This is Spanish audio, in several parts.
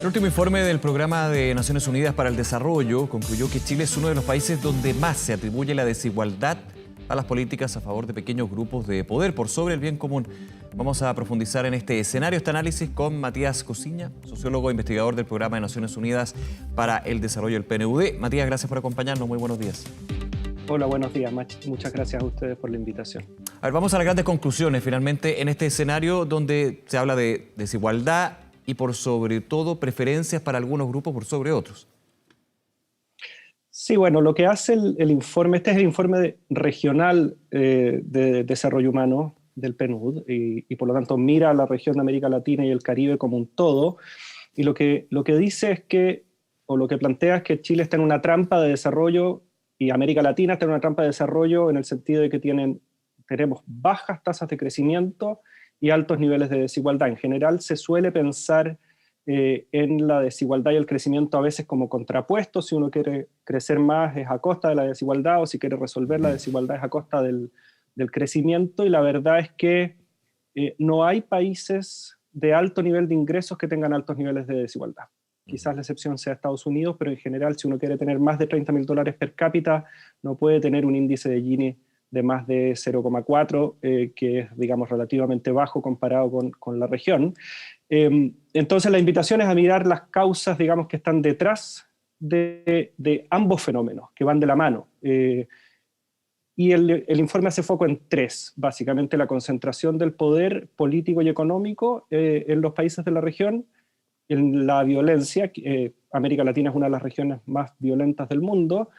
último informe del Programa de Naciones Unidas para el Desarrollo concluyó que Chile es uno de los países donde más se atribuye la desigualdad a las políticas a favor de pequeños grupos de poder por sobre el bien común. Vamos a profundizar en este escenario, este análisis con Matías Cosiña, sociólogo e investigador del Programa de Naciones Unidas para el Desarrollo del PNUD. Matías, gracias por acompañarnos. Muy buenos días. Hola, buenos días. Muchas gracias a ustedes por la invitación. A ver, vamos a las grandes conclusiones, finalmente, en este escenario donde se habla de desigualdad y por sobre todo preferencias para algunos grupos por sobre otros. Sí, bueno, lo que hace el informe, este es el informe regional de desarrollo humano del PNUD y por lo tanto mira a la región de América Latina y el Caribe como un todo, y lo que dice es que, o lo que plantea es que Chile está en una trampa de desarrollo y América Latina está en una trampa de desarrollo en el sentido de que tenemos bajas tasas de crecimiento y altos niveles de desigualdad. En general se suele pensar en la desigualdad y el crecimiento a veces como contrapuestos. Si uno quiere crecer más es a costa de la desigualdad, o si quiere resolver la desigualdad es a costa del crecimiento, y la verdad es que no hay países de alto nivel de ingresos que tengan altos niveles de desigualdad. Quizás la excepción sea Estados Unidos, pero en general si uno quiere tener más de $30.000 per cápita, no puede tener un índice de Gini de más de 0,4, que es, digamos, relativamente bajo comparado con la región. Entonces la invitación es a mirar las causas, digamos, que están detrás de ambos fenómenos, que van de la mano. Y el informe hace foco en tres, básicamente: la concentración del poder político y económico en los países de la región, en la violencia. América Latina es una de las regiones más violentas del mundo,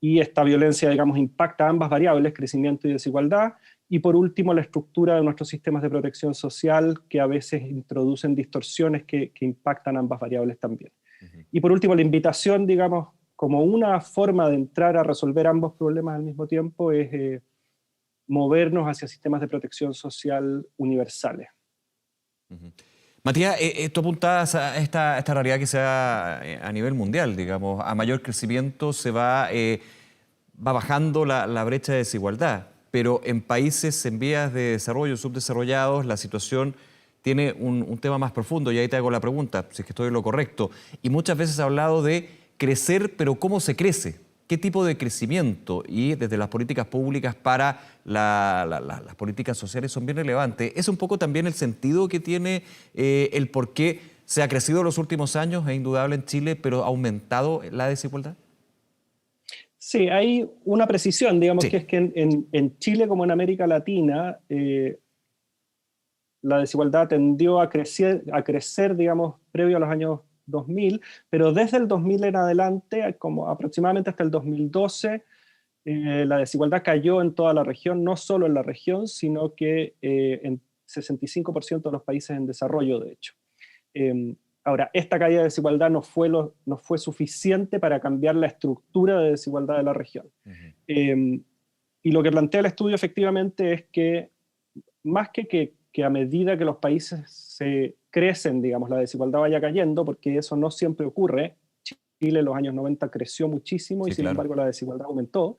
y esta violencia, digamos, impacta ambas variables, crecimiento y desigualdad. Y por último, la estructura de nuestros sistemas de protección social, que a veces introducen distorsiones que impactan ambas variables también. Y por último, la invitación, digamos, como una forma de entrar a resolver ambos problemas al mismo tiempo, es movernos hacia sistemas de protección social universales. Matías, tú apuntabas a esta realidad que se da a nivel mundial, digamos. A mayor crecimiento se va bajando la brecha de desigualdad, pero en países en vías de desarrollo, subdesarrollados, la situación tiene un tema más profundo, y ahí te hago la pregunta, si es que estoy en lo correcto. Y muchas veces se ha hablado de crecer, pero ¿cómo se crece? ¿Qué tipo de crecimiento? Y desde las políticas públicas para las políticas sociales son bien relevantes. Es un poco también el sentido que tiene el por qué se ha crecido en los últimos años, es indudable en Chile, pero ha aumentado la desigualdad. Sí, hay una precisión, digamos, Sí. que es que en Chile como en América Latina, la desigualdad tendió a crecer, digamos, previo a los años 2000, pero desde el 2000 en adelante, como aproximadamente hasta el 2012, la desigualdad cayó en toda la región, no solo en la región, sino que en 65% de los países en desarrollo, de hecho. Ahora, esta caída de desigualdad no fue suficiente para cambiar la estructura de desigualdad de la región. Y lo que plantea el estudio efectivamente es que, más que a medida que los países se crecen, digamos, la desigualdad vaya cayendo, porque eso no siempre ocurre. Chile en los años 90 creció muchísimo, Sí, y sin claro. embargo la desigualdad aumentó.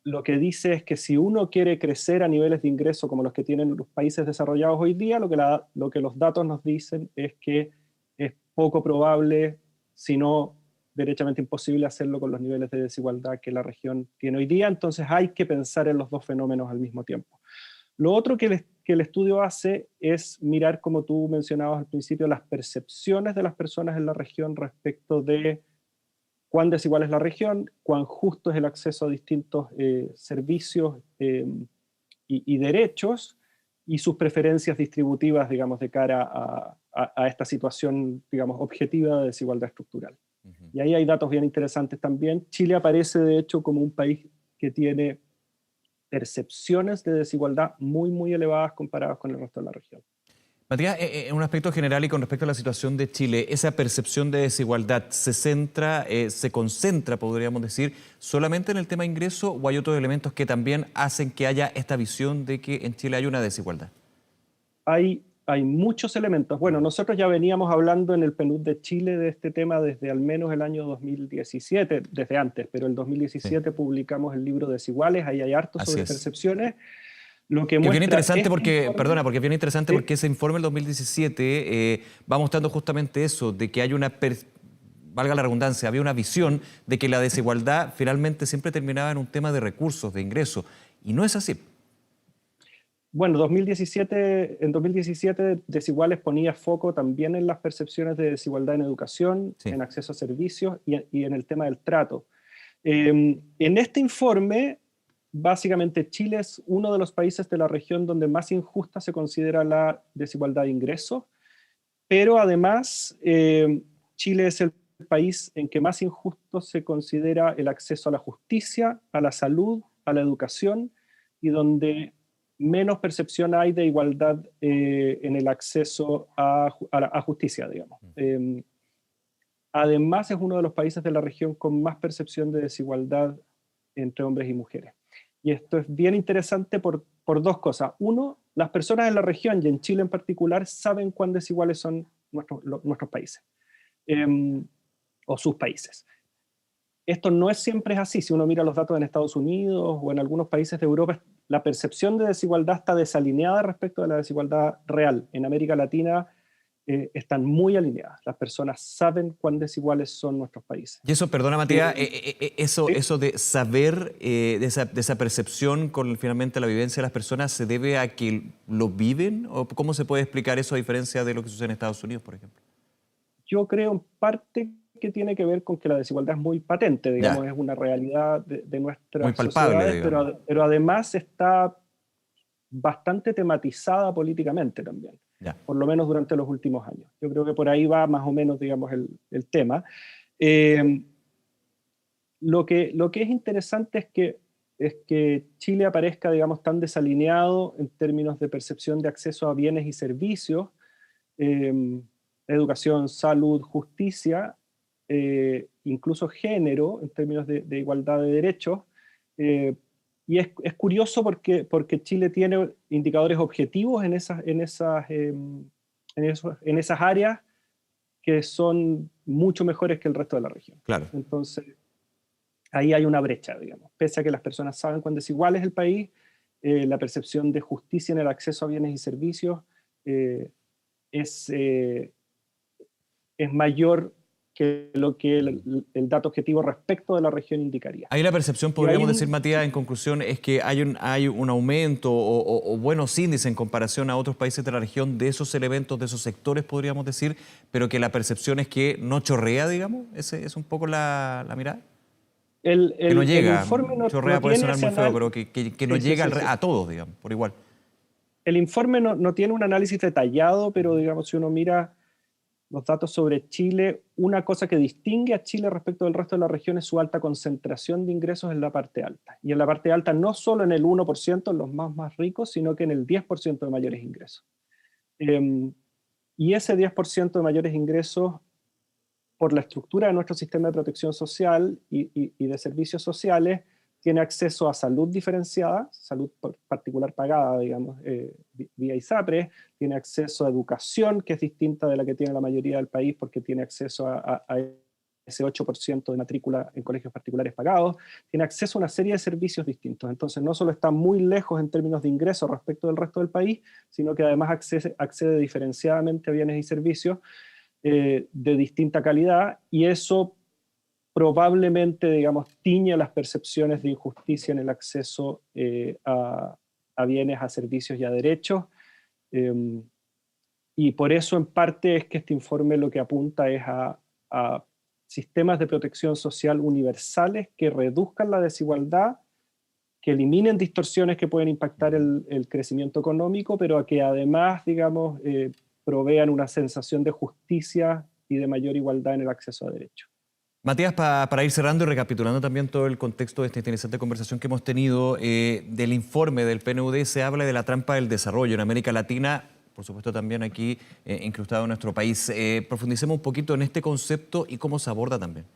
Lo que dice es que si uno quiere crecer a niveles de ingreso como los que tienen los países desarrollados hoy día, lo que los datos nos dicen es que es poco probable, si no derechamente imposible, hacerlo con los niveles de desigualdad que la región tiene hoy día. Entonces hay que pensar en los dos fenómenos al mismo tiempo. Lo otro que el estudio hace es mirar, como tú mencionabas al principio, las percepciones de las personas en la región respecto de cuán desigual es la región, cuán justo es el acceso a distintos servicios y derechos, y sus preferencias distributivas, digamos, de cara a esta situación, digamos, objetiva de desigualdad estructural. Y ahí hay datos bien interesantes también. Chile aparece, de hecho, como un país que tiene percepciones de desigualdad muy, muy elevadas comparadas con el resto de la región. Matías, en un aspecto general y con respecto a la situación de Chile, ¿esa percepción de desigualdad se concentra, podríamos decir, solamente en el tema ingreso, o hay otros elementos que también hacen que haya esta visión de que en Chile hay una desigualdad? Hay muchos elementos. Bueno, nosotros ya veníamos hablando en el PNUD de Chile de este tema desde al menos el año 2017, desde antes, pero en el 2017 publicamos el libro Desiguales, ahí hay harto Así sobre es. percepciones. Lo que Es bien muestra interesante este porque, informe, perdona, porque es bien interesante ¿sí? porque ese informe del 2017 va mostrando justamente eso, de que hay una, valga la redundancia, había una visión de que la desigualdad finalmente siempre terminaba en un tema de recursos, de ingresos, y no es así. Bueno, en 2017 Desiguales ponía foco también en las percepciones de desigualdad en educación, Sí. en acceso a servicios y en el tema del trato. En este informe, básicamente Chile es uno de los países de la región donde más injusta se considera la desigualdad de ingresos, pero además Chile es el país en que más injusto se considera el acceso a la justicia, a la salud, a la educación, y donde menos percepción hay de igualdad en el acceso a justicia, digamos. Además, es uno de los países de la región con más percepción de desigualdad entre hombres y mujeres. Y esto es bien interesante por dos cosas. Uno, las personas en la región y en Chile en particular saben cuán desiguales son nuestros países o sus países. Esto no es siempre así. Si uno mira los datos en Estados Unidos o en algunos países de Europa, la percepción de desigualdad está desalineada respecto de la desigualdad real. En América Latina están muy alineadas. Las personas saben cuán desiguales son nuestros países. Y eso, perdona Matías, ¿Sí? eso de saber, de esa percepción con finalmente la vivencia de las personas, ¿se debe a que lo viven? ¿O cómo se puede explicar eso a diferencia de lo que sucede en Estados Unidos, por ejemplo? Yo creo en parte que tiene que ver con que la desigualdad es muy patente, digamos, Ya, es una realidad de muy nuestras palpable, sociedades, digamos. pero además está bastante tematizada políticamente también, Ya. por lo menos durante los últimos años. Yo creo que por ahí va más o menos, digamos, el tema. Eh, lo que es interesante es que Chile aparezca, digamos, tan desalineado en términos de percepción de acceso a bienes y servicios, educación, salud, justicia, incluso género, en términos de igualdad de derechos. Y es curioso porque Chile tiene indicadores objetivos en esas áreas que son mucho mejores que el resto de la región. Claro. Entonces, ahí hay una brecha, digamos. Pese a que las personas saben cuán desigual es el país, la percepción de justicia en el acceso a bienes y servicios es, eh, es mayor que lo que el dato objetivo respecto de la región indicaría. Ahí la percepción, Y hay podríamos decir, Matías, en conclusión, es que hay un aumento o buenos índices en comparación a otros países de la región de esos elementos, de esos sectores, podríamos decir, pero que la percepción es que no chorrea, digamos. ¿Ese es un poco la mirada? Que no el llega, informe chorrea no puede tiene sonar ese muy feo, análisis. pero que no Sí, sí, llega sí, sí. a todos, digamos, por igual. El informe no tiene un análisis detallado, pero digamos, si uno mira los datos sobre Chile, una cosa que distingue a Chile respecto del resto de la región es su alta concentración de ingresos en la parte alta. Y en la parte alta no solo en el 1%, en los más ricos, sino que en el 10% de mayores ingresos. Y ese 10% de mayores ingresos, por la estructura de nuestro sistema de protección social y de servicios sociales, tiene acceso a salud diferenciada, salud particular pagada, digamos, vía ISAPRE, tiene acceso a educación, que es distinta de la que tiene la mayoría del país, porque tiene acceso a ese 8% de matrícula en colegios particulares pagados, tiene acceso a una serie de servicios distintos. Entonces, no solo está muy lejos en términos de ingresos respecto del resto del país, sino que además accede diferenciadamente a bienes y servicios de distinta calidad, y eso probablemente, digamos, tiñe las percepciones de injusticia en el acceso a bienes, a servicios y a derechos. Eh, y por eso, en parte, es que este informe lo que apunta es a sistemas de protección social universales que reduzcan la desigualdad, que eliminen distorsiones que pueden impactar el crecimiento económico, pero a que además, digamos, provean una sensación de justicia y de mayor igualdad en el acceso a derechos. Matías, para ir cerrando y recapitulando también todo el contexto de esta interesante conversación que hemos tenido, del informe del PNUD se habla de la trampa del desarrollo en América Latina, por supuesto también aquí incrustado en nuestro país. Profundicemos un poquito en este concepto y cómo se aborda también.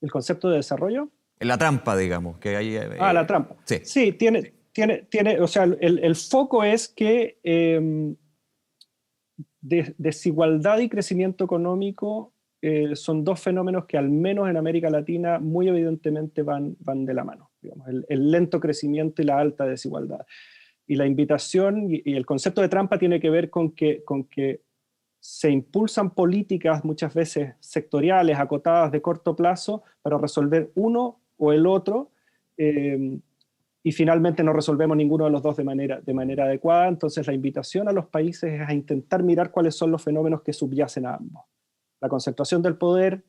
¿El concepto de desarrollo? La trampa, digamos, que hay... La trampa. sí. Sí, o sea, el foco es que desigualdad y crecimiento económico son dos fenómenos que al menos en América Latina muy evidentemente van de la mano, digamos, el lento crecimiento y la alta desigualdad. Y la invitación y el concepto de trampa tiene que ver con que se impulsan políticas muchas veces sectoriales, acotadas de corto plazo, para resolver uno o el otro, y finalmente no resolvemos ninguno de los dos de manera adecuada. Entonces la invitación a los países es a intentar mirar cuáles son los fenómenos que subyacen a ambos. La concentración del poder,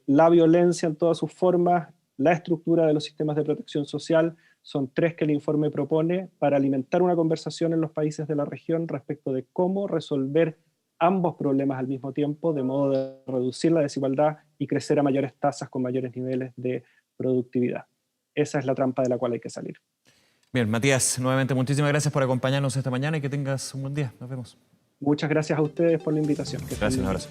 la violencia en todas sus formas, la estructura de los sistemas de protección social, son tres que el informe propone para alimentar una conversación en los países de la región respecto de cómo resolver ambos problemas al mismo tiempo, de modo de reducir la desigualdad y crecer a mayores tasas con mayores niveles de productividad. Esa es la trampa de la cual hay que salir. Bien, Matías, nuevamente muchísimas gracias por acompañarnos esta mañana y que tengas un buen día. Nos vemos. Muchas gracias a ustedes por la invitación. Gracias, un abrazo.